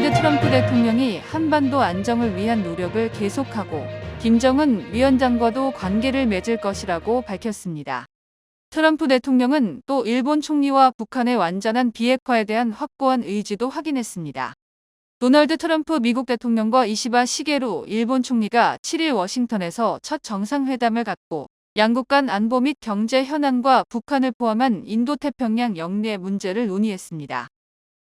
도널드 트럼프 대통령이 한반도 안정을 위한 노력을 계속하고 김정은 위원장과도 관계를 맺을 것이라고 밝혔습니다. 트럼프 대통령은 또 일본 총리와 북한의 완전한 비핵화에 대한 확고한 의지도 확인했습니다. 도널드 트럼프 미국 대통령과 이시바 시게루 일본 총리가 7일 워싱턴에서 첫 정상회담을 갖고 양국 간 안보 및 경제 현안과 북한을 포함한 인도태평양 영내 문제를 논의했습니다.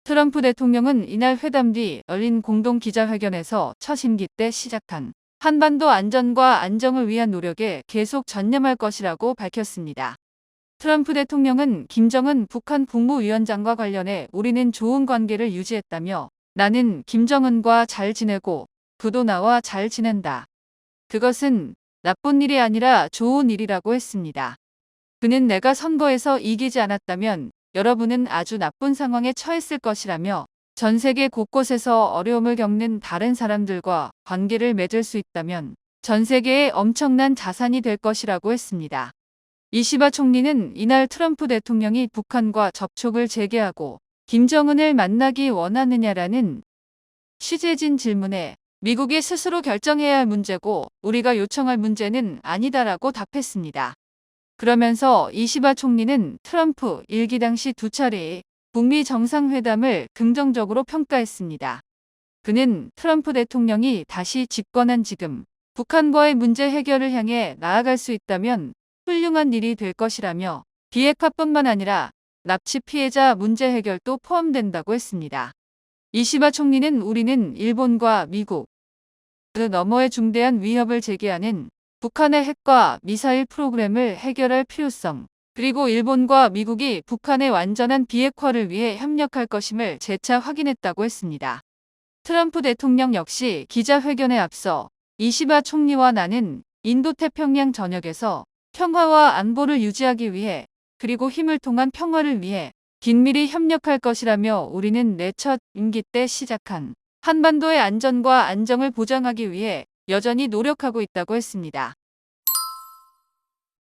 트럼프 대통령은 이날 회담 뒤 열린 공동 기자회견에서 첫 임기 때 시작한 한반도 안전과 안정을 위한 노력에 계속 전념할 것이라고 밝혔습니다. 트럼프 대통령은 김정은 북한 국무위원장과 관련해 우리는 좋은 관계를 유지했다며 나는 김정은과 잘 지내고 그도 나와 잘 지낸다. 그것은 나쁜 일이 아니라 좋은 일이라고 했습니다. 그는 내가 선거에서 이기지 않았다면 여러분은 아주 나쁜 상황에 처했을 것이라며 전 세계 곳곳에서 어려움을 겪는 다른 사람들과 관계를 맺을 수 있다면 전 세계에 엄청난 자산이 될 것이라고 했습니다. 이시바 총리는 이날 트럼프 대통령이 북한과 접촉을 재개하고 김정은을 만나기 원하느냐라는 취재진 질문에 미국이 스스로 결정해야 할 문제고 우리가 요청할 문제는 아니다라고 답했습니다. 그러면서 이시바 총리는 트럼프 일기 당시 두 차례의 북미 정상회담을 긍정적으로 평가했습니다. 그는 트럼프 대통령이 다시 집권한 지금 북한과의 문제 해결을 향해 나아갈 수 있다면 훌륭한 일이 될 것이라며 비핵화뿐만 아니라 납치 피해자 문제 해결도 포함된다고 했습니다. 이시바 총리는 우리는 일본과 미국, 그 너머의 중대한 위협을 제기하는 북한의 핵과 미사일 프로그램을 해결할 필요성, 그리고 일본과 미국이 북한의 완전한 비핵화를 위해 협력할 것임을 재차 확인했다고 했습니다. 트럼프 대통령 역시 기자회견에 앞서 이시바 총리와 나는 인도태평양 전역에서 평화와 안보를 유지하기 위해 그리고 힘을 통한 평화를 위해 긴밀히 협력할 것이라며 우리는 내 첫 임기 때 시작한 한반도의 안전과 안정을 보장하기 위해 여전히 노력하고 있다고 했습니다.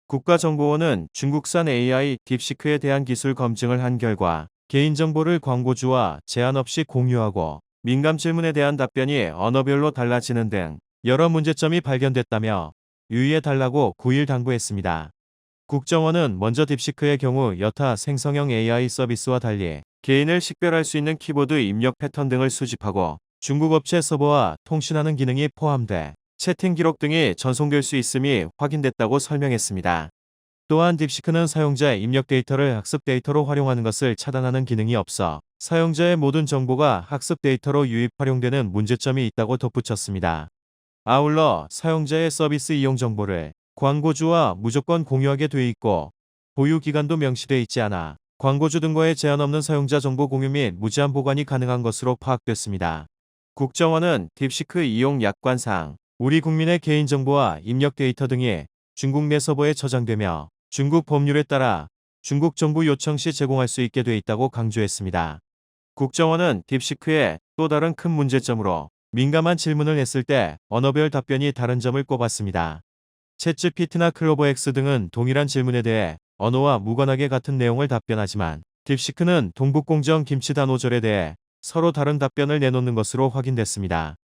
국가정보원은 중국산 AI 딥시크에 대한 기술 검증을 한 결과 개인정보를 광고주와 제한 없이 공유하고 민감 질문에 대한 답변이 언어별로 달라지는 등 여러 문제점이 발견됐다며 유의해달라고 9일 당부했습니다. 국정원은 먼저 딥시크의 경우 여타 생성형 AI 서비스와 달리 개인을 식별할 수 있는 키보드 입력 패턴 등을 수집하고 중국 업체 서버와 통신하는 기능이 포함돼 채팅 기록 등이 전송될 수 있음이 확인됐다고 설명했습니다. 또한 딥시크는 사용자의 입력 데이터를 학습 데이터로 활용하는 것을 차단하는 기능이 없어 사용자의 모든 정보가 학습 데이터로 유입 활용되는 문제점이 있다고 덧붙였습니다. 아울러 사용자의 서비스 이용 정보를 광고주와 무조건 공유하게 돼 있고 보유 기간도 명시돼 있지 않아 광고주 등과의 제한 없는 사용자 정보 공유 및 무제한 보관이 가능한 것으로 파악됐습니다. 국정원은 딥시크 이용 약관상 우리 국민의 개인정보와 입력 데이터 등이 중국 내 서버에 저장되며 중국 법률에 따라 중국 정부 요청 시 제공할 수 있게 돼 있다고 강조했습니다. 국정원은 딥시크의 또 다른 큰 문제점으로 민감한 질문을 했을 때 언어별 답변이 다른 점을 꼽았습니다. 챗GPT나 클로버X 등은 동일한 질문에 대해 언어와 무관하게 같은 내용을 답변하지만 딥시크는 동북공정 김치 단오절에 대해 서로 다른 답변을 내놓는 것으로 확인됐습니다.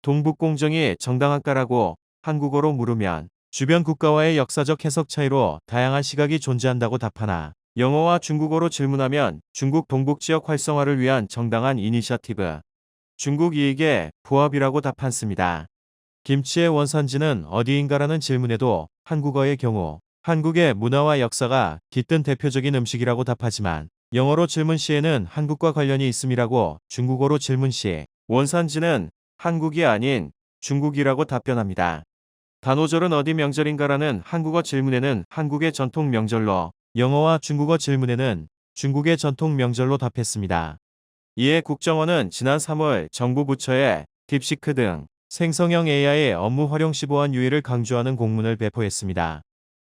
동북공정이 정당할까라고 한국어로 물으면 주변 국가와의 역사적 해석 차이로 다양한 시각이 존재한다고 답하나 영어와 중국어로 질문하면 중국 동북지역 활성화를 위한 정당한 이니셔티브, 중국 이익에 부합이라고 답했습니다. 김치의 원산지는 어디인가라는 질문에도 한국어의 경우 한국의 문화와 역사가 깃든 대표적인 음식이라고 답하지만 영어로 질문 시에는 한국과 관련이 있음이라고 중국어로 질문 시 원산지는 한국이 아닌 중국이라고 답변합니다. 단오절은 어디 명절인가라는 한국어 질문에는 한국의 전통 명절로, 영어와 중국어 질문에는 중국의 전통 명절로 답했습니다. 이에 국정원은 지난 3월 정부 부처에 딥시크 등 생성형 AI의 업무 활용 시 보안 유의를 강조하는 공문을 배포했습니다.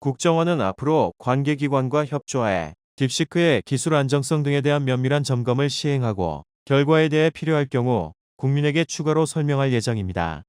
국정원은 앞으로 관계기관과 협조하에 딥시크의 기술 안정성 등에 대한 면밀한 점검을 시행하고 결과에 대해 필요할 경우 국민에게 추가로 설명할 예정입니다.